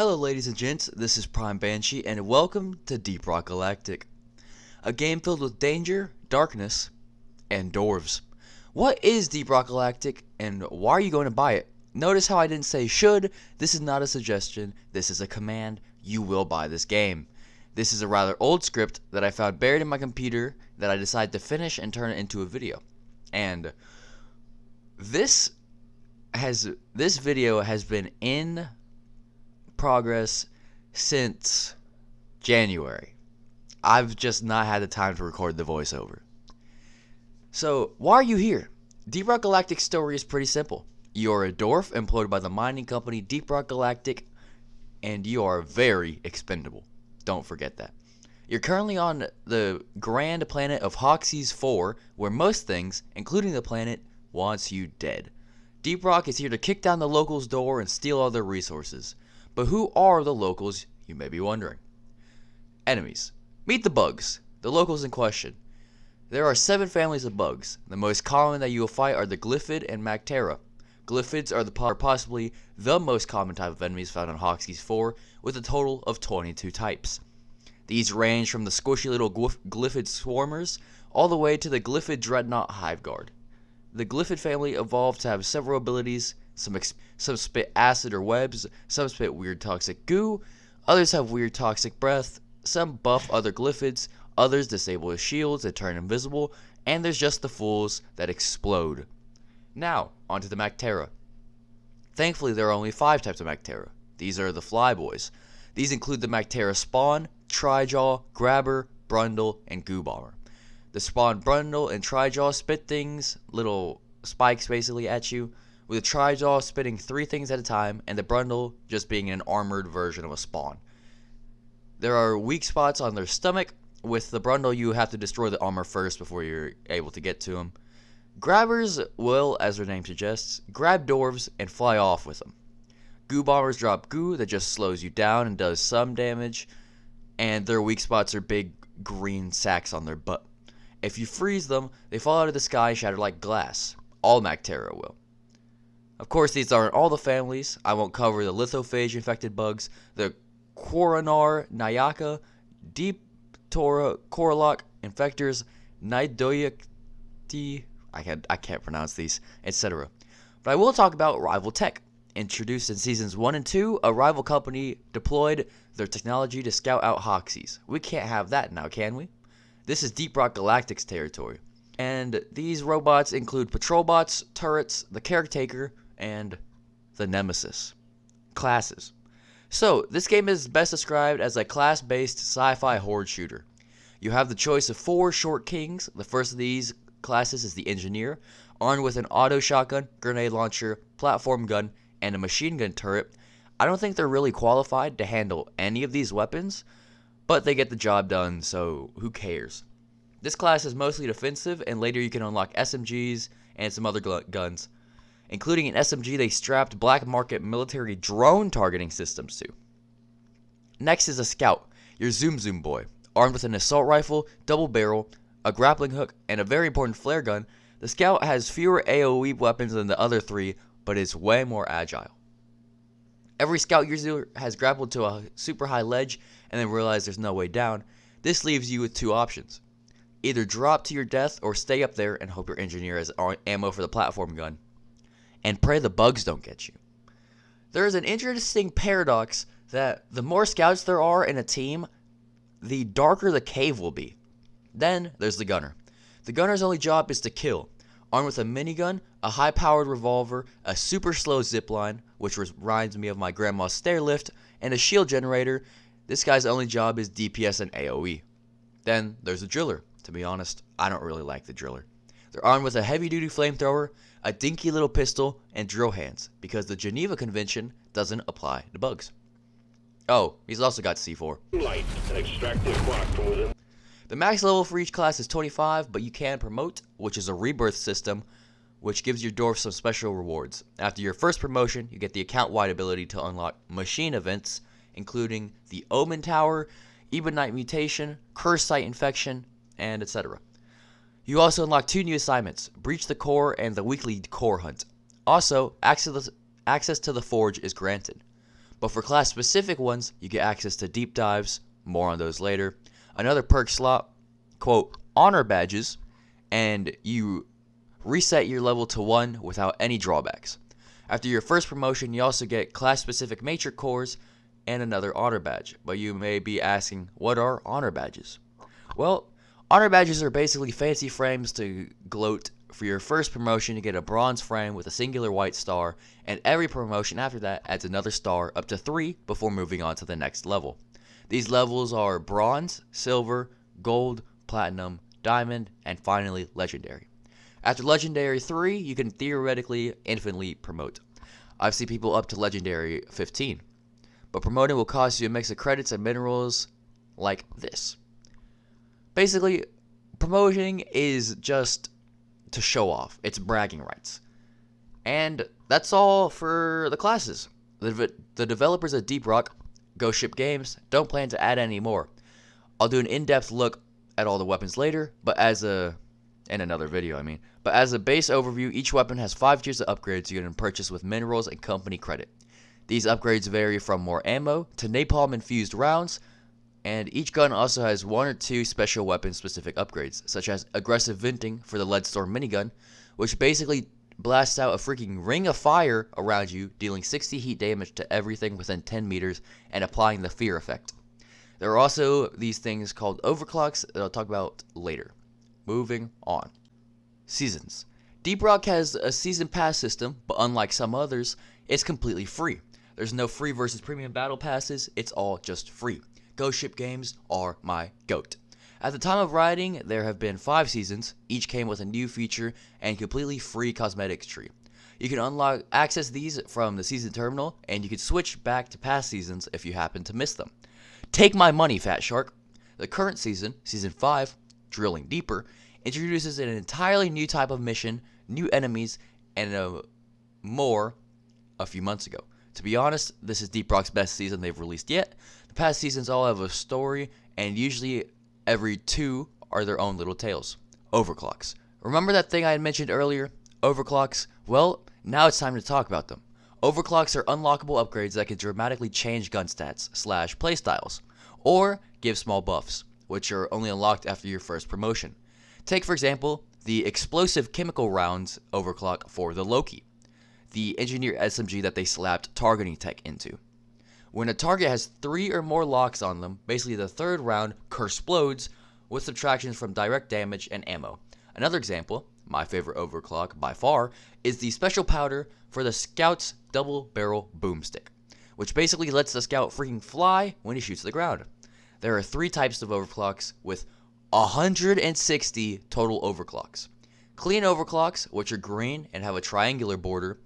Hello ladies and gents, this is Prime Banshee and welcome to Deep Rock Galactic, a game filled with danger, darkness, and dwarves. What is Deep Rock Galactic and why are you going to buy it? Notice how I didn't say should. This is not a suggestion, this is a command. You will buy this game. This is a rather old script that I found buried in my computer that I decided to finish and turn it into a video. And this video has been in progress since January. I've just not had the time to record the voiceover. So, why are you here? Deep Rock Galactic's story is pretty simple. You're a dwarf employed by the mining company Deep Rock Galactic, and you are very expendable. Don't forget that. You're currently on the grand planet of Hoxie's 4, where most things, including the planet, wants you dead. Deep Rock is here to kick down the locals' door and steal all their resources. But who are the locals, you may be wondering? Enemies. Meet the bugs, the locals in question. There are 7 families of bugs. The most common that you will fight are the Glyphid and Mactera. Glyphids are possibly the most common type of enemies found on Hoxie's 4, with a total of 22 types. These range from the squishy little Glyphid swarmers all the way to the Glyphid Dreadnought Hive Guard. The Glyphid family evolved to have several abilities. Some spit acid or webs, some spit weird toxic goo, others have weird toxic breath, some buff other Glyphids, others disable his shields and turn invisible, and there's just the fools that explode. Now, onto the Mactera. Thankfully, there are only 5 types of Mactera. These are the Flyboys. These include the Mactera Spawn, Trijaw, Grabber, Brundle, and Goo Bomber. The Spawn, Brundle, and Trijaw spit things, little spikes basically, at you, with the Trijaw spitting 3 things at a time, and the Brundle just being an armored version of a Spawn. There are weak spots on their stomach. With the Brundle, you have to destroy the armor first before you're able to get to them. Grabbers will, as their name suggests, grab dwarves and fly off with them. Goo Bombers drop goo that just slows you down and does some damage, and their weak spots are big green sacks on their butt. If you freeze them, they fall out of the sky and shatter like glass. All Mactera will. Of course, these aren't all the families. I won't cover the lithophage-infected bugs, the Quoronar Nayaka, Deep Tora Korlok infectors, Nidoyakti, I can't pronounce these, etc. But I will talk about Rival Tech. Introduced in Seasons 1 and 2, a rival company deployed their technology to scout out Hoxies. We can't have that now, can we? This is Deep Rock Galactic's territory. And these robots include patrol bots, turrets, the caretaker, and the Nemesis. Classes. So, this game is best described as a class-based sci-fi horde shooter. You have the choice of 4 short kings. The first of these classes is the Engineer, armed with an auto shotgun, grenade launcher, platform gun, and a machine gun turret. I don't think they're really qualified to handle any of these weapons, but they get the job done, so who cares? This class is mostly defensive, and later you can unlock SMGs and some other guns. Including an SMG they strapped black market military drone targeting systems to. Next is a Scout, your Zoom boy. Armed with an assault rifle, double barrel, a grappling hook, and a very important flare gun, the Scout has fewer AoE weapons than the other 3, but is way more agile. Every Scout user has grappled to a super high ledge and then realized there's no way down. This leaves you with 2 options. Either drop to your death or stay up there and hope your Engineer has ammo for the platform gun. And pray the bugs don't get you. There is an interesting paradox that the more scouts there are in a team, the darker the cave will be. Then there's the gunner. The gunner's only job is to kill. Armed with a minigun, a high-powered revolver, a super slow zipline, which reminds me of my grandma's stair lift, and a shield generator, this guy's only job is DPS and AoE. Then there's the driller. To be honest, I don't really like the driller. They're armed with a heavy-duty flamethrower, a dinky little pistol, and drill hands, because the Geneva Convention doesn't apply to bugs. Oh, he's also got C4. Light and extract the clock from within. The max level for each class is 25, but you can promote, which is a rebirth system, which gives your dwarf some special rewards. After your first promotion, you get the account-wide ability to unlock machine events, including the Omen Tower, Ebonite Mutation, Curse Site Infection, and etc. You also unlock 2 new assignments, Breach the Core and the weekly Core Hunt. Also, access to the Forge is granted. But for class-specific ones, you get access to deep dives, more on those later, another perk slot, quote, honor badges, and you reset your level to 1 without any drawbacks. After your first promotion, you also get class-specific matrix cores and another honor badge. But you may be asking, what are honor badges? Well, honor badges are basically fancy frames to gloat. For your first promotion, you get a bronze frame with a singular white star, and every promotion after that adds another star, up to 3, before moving on to the next level. These levels are bronze, silver, gold, platinum, diamond, and finally legendary. After legendary 3, you can theoretically infinitely promote. I've seen people up to legendary 15. But promoting will cost you a mix of credits and minerals like this. Basically, promoting is just to show off. It's bragging rights. And that's all for the classes. The developers at Deep Rock, Ghost Ship Games, don't plan to add any more. I'll do an in-depth look at all the weapons later, but in another video, But as a base overview, each weapon has 5 tiers of upgrades you can purchase with minerals and company credit. These upgrades vary from more ammo to napalm-infused rounds, and each gun also has 1 or 2 special weapon-specific upgrades, such as aggressive venting for the Leadstorm minigun, which basically blasts out a freaking ring of fire around you, dealing 60 heat damage to everything within 10 meters and applying the fear effect. There are also these things called overclocks that I'll talk about later. Moving on. Seasons. Deep Rock has a season pass system, but unlike some others, it's completely free. There's no free versus premium battle passes, it's all just free. Ghost Ship Games are my GOAT. At the time of writing, there have been 5 seasons, each came with a new feature and completely free cosmetics tree. You can access these from the season terminal, and you can switch back to past seasons if you happen to miss them. Take my money, Fat Shark. The current season, Season 5, Drilling Deeper, introduces an entirely new type of mission, new enemies, and more a few months ago. To be honest, this is Deep Rock's best season they've released yet. The past seasons all have a story, and usually every 2 are their own little tales. Overclocks. Remember that thing I had mentioned earlier? Overclocks? Well, now it's time to talk about them. Overclocks are unlockable upgrades that can dramatically change gun stats / playstyles, or give small buffs, which are only unlocked after your first promotion. Take, for example, the explosive chemical rounds overclock for the Loki, the engineer SMG that they slapped targeting tech into. When a target has 3 or more locks on them, basically the 3rd round kersplodes with subtractions from direct damage and ammo. Another example, my favorite overclock by far, is the special powder for the Scout's double barrel boomstick, which basically lets the Scout freaking fly when he shoots the ground. There are 3 types of overclocks with 160 total overclocks. Clean overclocks, which are green and have a triangular border.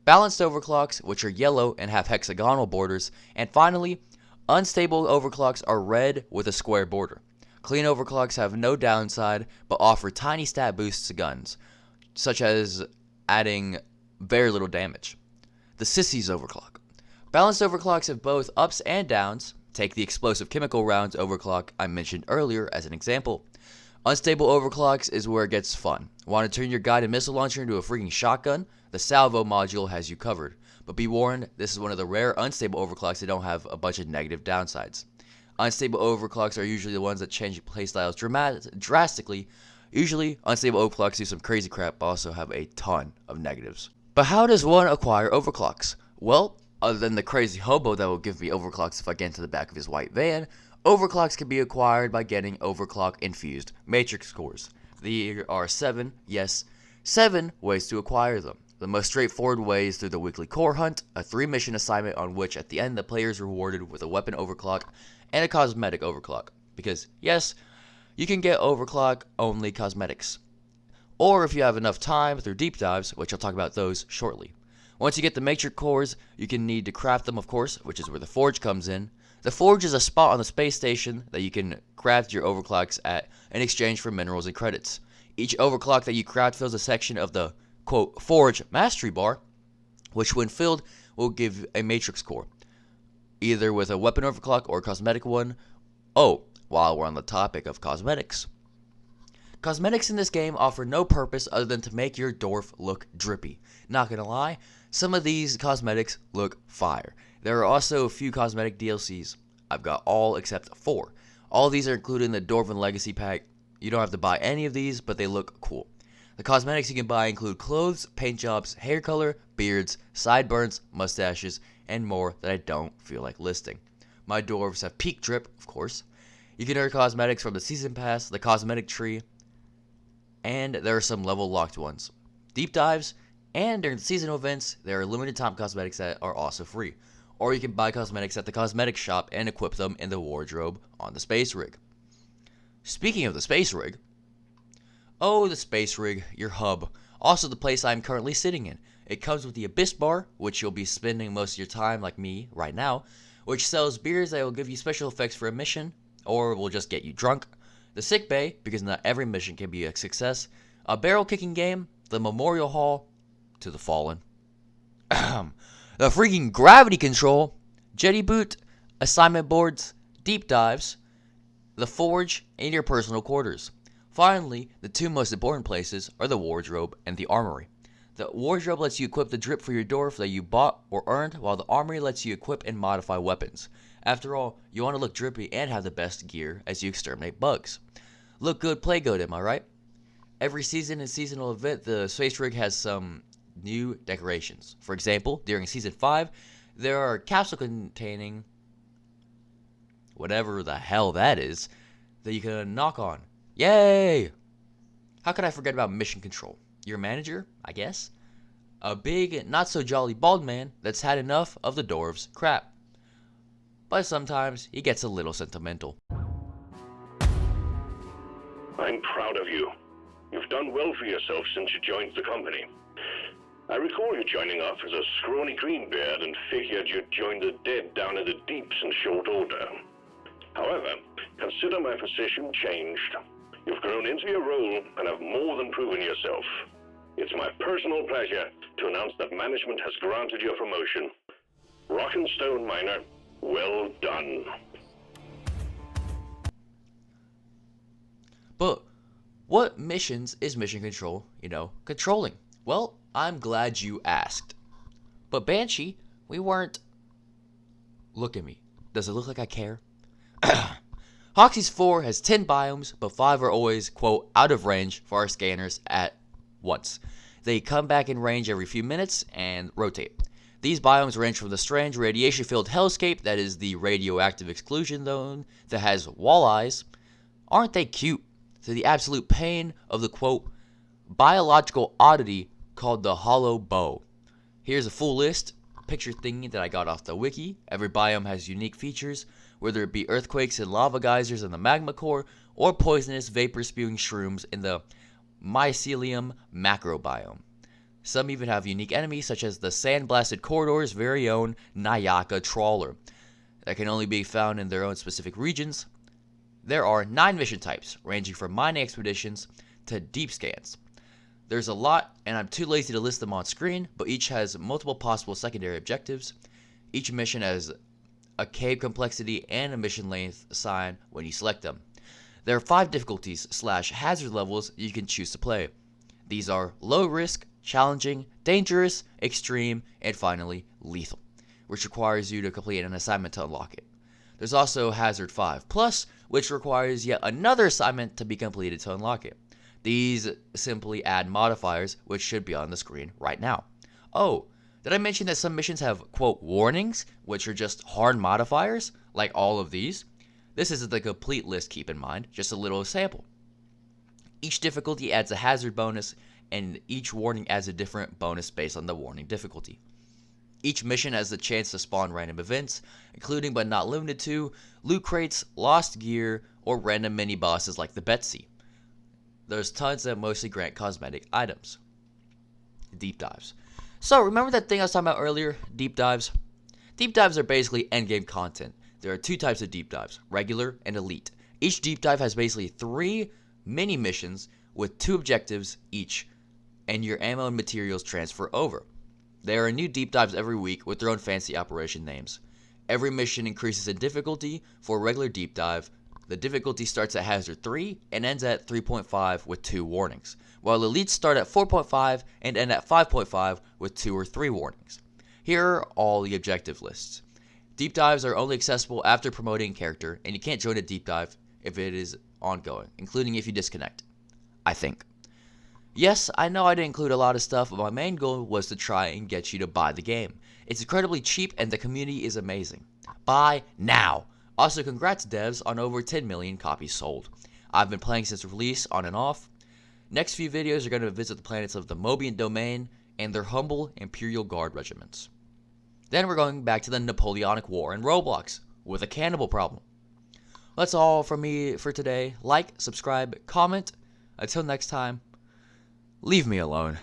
Balanced overclocks, which are yellow and have hexagonal borders. And finally, unstable overclocks are red with a square border. Clean overclocks have no downside, but offer tiny stat boosts to guns, such as adding very little damage. The Sissy's overclock. Balanced overclocks have both ups and downs. Take the explosive chemical rounds overclock I mentioned earlier as an example. Unstable overclocks is where it gets fun. Want to turn your guided missile launcher into a freaking shotgun? The salvo module has you covered. But be warned, this is one of the rare unstable overclocks that don't have a bunch of negative downsides. Unstable overclocks are usually the ones that change playstyles drastically. Usually, unstable overclocks do some crazy crap, but also have a ton of negatives. But how does one acquire overclocks? Well, other than the crazy hobo that will give me overclocks if I get into the back of his white van, overclocks can be acquired by getting overclock-infused matrix cores. There are 7 ways to acquire them. The most straightforward way is through the weekly core hunt, a 3-mission assignment on which at the end the player is rewarded with a weapon overclock and a cosmetic overclock. Because, yes, you can get overclock-only cosmetics. Or if you have enough time through deep dives, which I'll talk about those shortly. Once you get the matrix cores, you can need to craft them, of course, which is where the forge comes in. The forge is a spot on the space station that you can craft your overclocks at in exchange for minerals and credits. Each overclock that you craft fills a section of the, quote, forge mastery bar, which when filled will give a matrix core, either with a weapon overclock or a cosmetic one. Oh, while we're on the topic of cosmetics. Cosmetics in this game offer no purpose other than to make your dwarf look drippy. Not gonna lie, some of these cosmetics look fire. There are also a few cosmetic DLCs. I've got all except 4. All of these are included in the Dwarven Legacy Pack. You don't have to buy any of these, but they look cool. The cosmetics you can buy include clothes, paint jobs, hair color, beards, sideburns, mustaches, and more that I don't feel like listing. My dwarves have peak drip, of course. You can earn cosmetics from the Season Pass, the Cosmetic Tree, and there are some level locked ones. Deep dives, and during the seasonal events, there are limited time cosmetics that are also free. Or you can buy cosmetics at the cosmetic shop and equip them in the wardrobe on the space rig. Speaking of the space rig, the space rig, your hub, also the place I'm currently sitting in. It comes with the Abyss Bar, which you'll be spending most of your time like me right now, which sells beers that will give you special effects for a mission, or will just get you drunk. The sick bay, because not every mission can be a success. A barrel kicking game, the memorial hall to the fallen. The freaking gravity control, jetty boot, assignment boards, deep dives, the forge, and your personal quarters. Finally, the 2 most important places are the wardrobe and the armory. The wardrobe lets you equip the drip for your dwarf that you bought or earned, while the armory lets you equip and modify weapons. After all, you want to look drippy and have the best gear as you exterminate bugs. Look good, play good, am I right? Every season and seasonal event, the space rig has some new decorations. For example, during Season 5, there are capsules containing whatever the hell that is that you can knock on. Yay! How could I forget about mission control? Your manager, I guess? A big, not so jolly bald man that's had enough of the dwarves' crap. But sometimes he gets a little sentimental. I'm proud of you. You've done well for yourself since you joined the company. I recall you joining up as a scrawny greenbeard and figured you'd join the dead down in the deeps in short order. However, consider my position changed. You've grown into your role and have more than proven yourself. It's my personal pleasure to announce that management has granted you a promotion. Rock and Stone Miner, well done. But what missions is mission control, controlling? Well, I'm glad you asked. But Banshee, we weren't... Look at me. Does it look like I care? Hoxie's 4 has 10 biomes, but 5 are always, quote, out of range for our scanners at once. They come back in range every few minutes and rotate. These biomes range from the strange radiation-filled hellscape that is the radioactive exclusion zone that has walleyes. Aren't they cute? To the absolute pain of the, quote, biological oddity called the hollow bow. Here's a full list, picture thingy that I got off the wiki. Every biome has unique features, whether it be earthquakes and lava geysers in the magma core, or poisonous vapor-spewing shrooms in the mycelium macrobiome. Some even have unique enemies, such as the sandblasted corridor's very own Nayaka trawler, that can only be found in their own specific regions. There are 9 mission types, ranging from mining expeditions to deep scans. There's a lot, and I'm too lazy to list them on screen, but each has multiple possible secondary objectives. Each mission has a cave complexity and a mission length assigned when you select them. There are 5 difficulties / hazard levels you can choose to play. These are low risk, challenging, dangerous, extreme, and finally lethal, which requires you to complete an assignment to unlock it. There's also Hazard 5 Plus, which requires yet another assignment to be completed to unlock it. These simply add modifiers, which should be on the screen right now. Oh, did I mention that some missions have, quote, warnings, which are just hard modifiers, like all of these? This isn't the complete list, keep in mind, just a little sample. Each difficulty adds a hazard bonus, and each warning adds a different bonus based on the warning difficulty. Each mission has the chance to spawn random events, including but not limited to loot crates, lost gear, or random mini-bosses like the Betsy. There's tons that mostly grant cosmetic items. Deep dives. So, remember that thing I was talking about earlier? Deep dives? Deep dives are basically endgame content. There are 2 types of deep dives, regular and elite. Each deep dive has basically 3 mini missions with 2 objectives each, and your ammo and materials transfer over. There are new deep dives every week with their own fancy operation names. Every mission increases in difficulty. For a regular deep dive, the difficulty starts at Hazard 3 and ends at 3.5 with 2 warnings, while elites start at 4.5 and end at 5.5 with 2 or 3 warnings. Here are all the objective lists. Deep dives are only accessible after promoting a character, and you can't join a deep dive if it is ongoing, including if you disconnect, I think. Yes, I know I didn't include a lot of stuff, but my main goal was to try and get you to buy the game. It's incredibly cheap and the community is amazing. Buy now! Also, congrats devs on over 10 million copies sold. I've been playing since release on and off. Next few videos are going to visit the planets of the Mobian Domain and their humble Imperial Guard regiments. Then we're going back to the Napoleonic War in Roblox with a cannibal problem. That's all from me for today. Like, subscribe, comment. Until next time, leave me alone.